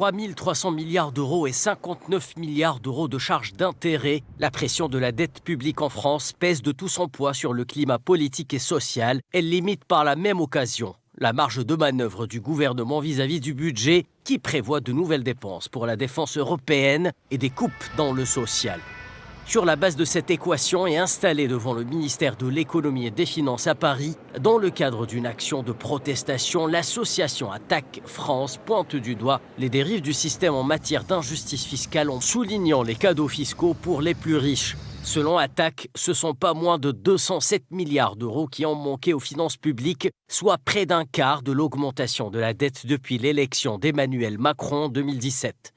3 300 milliards d'euros et 59 milliards d'euros de charges d'intérêt, la pression de la dette publique en France pèse de tout son poids sur le climat politique et social. Elle limite par la même occasion la marge de manœuvre du gouvernement vis-à-vis du budget qui prévoit de nouvelles dépenses pour la défense européenne et des coupes dans le social. Sur la base de cette équation est installée devant le ministère de l'économie et des finances à Paris, dans le cadre d'une action de protestation, l'association Attaque France pointe du doigt les dérives du système en matière d'injustice fiscale en soulignant les cadeaux fiscaux pour les plus riches. Selon Attaque, ce sont pas moins de 207 milliards d'euros qui ont manqué aux finances publiques, soit près d'un quart de l'augmentation de la dette depuis l'élection d'Emmanuel Macron en 2017.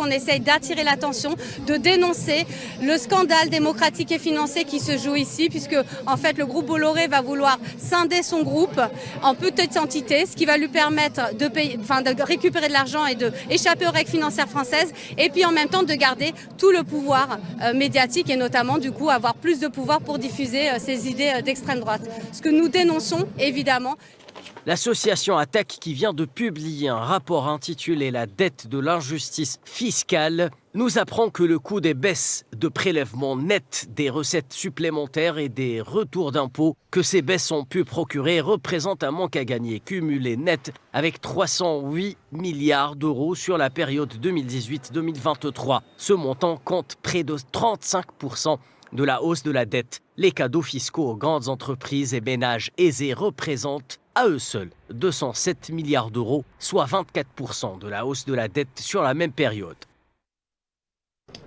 On essaye d'attirer l'attention, de dénoncer le scandale démocratique et financier qui se joue ici, puisque en fait le groupe Bolloré va vouloir scinder son groupe en petites entités, ce qui va lui permettre de récupérer de l'argent et d'échapper aux règles financières françaises, et puis en même temps de garder tout le pouvoir médiatique et notamment du coup avoir plus de pouvoir pour diffuser ses idées d'extrême droite. Ce que nous dénonçons évidemment. L'association Attaque, qui vient de publier un rapport intitulé « La dette de l'injustice fiscale », nous apprend que le coût des baisses de prélèvements nets, des recettes supplémentaires et des retours d'impôts que ces baisses ont pu procurer représente un manque à gagner cumulé net avec 308 milliards d'euros sur la période 2018-2023. Ce montant compte près de 35% de la hausse de la dette. Les cadeaux fiscaux aux grandes entreprises et ménages aisés représentent à eux seuls 207 milliards d'euros, soit 24% de la hausse de la dette sur la même période.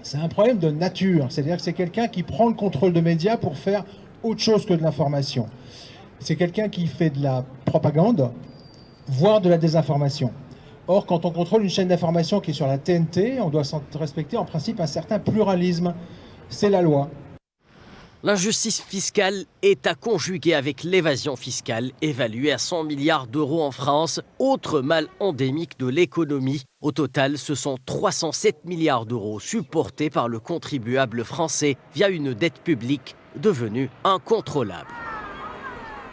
C'est un problème de nature, c'est-à-dire que c'est quelqu'un qui prend le contrôle de médias pour faire autre chose que de l'information. C'est quelqu'un qui fait de la propagande, voire de la désinformation. Or, quand on contrôle une chaîne d'information qui est sur la TNT, on doit respecter en principe un certain pluralisme. C'est la loi. L'injustice fiscale est à conjuguer avec l'évasion fiscale, évaluée à 100 milliards d'euros en France, autre mal endémique de l'économie. Au total, ce sont 307 milliards d'euros supportés par le contribuable français via une dette publique devenue incontrôlable.